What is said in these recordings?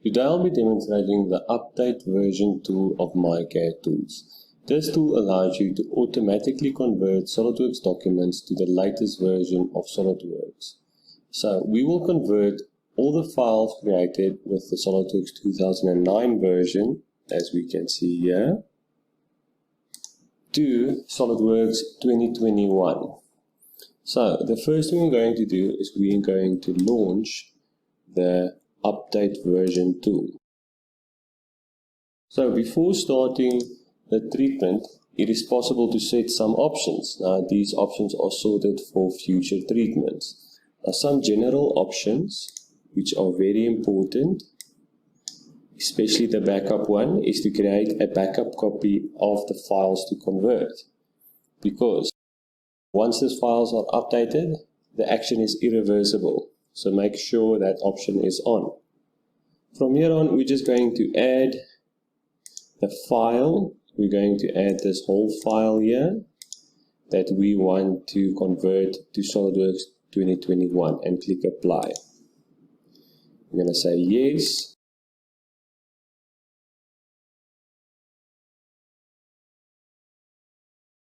Today I'll be demonstrating the Update version tool of myCADtools. This tool allows you to automatically convert SOLIDWORKS documents to the latest version of SOLIDWORKS. So we will convert all the files created with the SOLIDWORKS 2009 version, as we can see here, to SOLIDWORKS 2021. So the first thing we're going to do is we're going to launch the Update version tool. So before starting the treatment, it is possible to set some options. Now these options are sorted for future treatments. Now some general options which are very important, especially the backup one, is to create a backup copy of the files to convert. Because once these files are updated, the action is irreversible. So make sure that option is on. From here on, we're just going to add the file. We're going to add this whole file here that we want to convert to SOLIDWORKS 2021 and click apply. I'm going to say yes.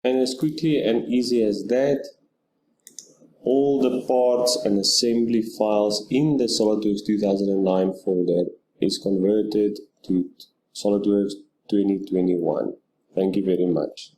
And as quickly and easy as that, all the parts and assembly files in the SOLIDWORKS 2009 folder is converted to SOLIDWORKS 2021. Thank you very much.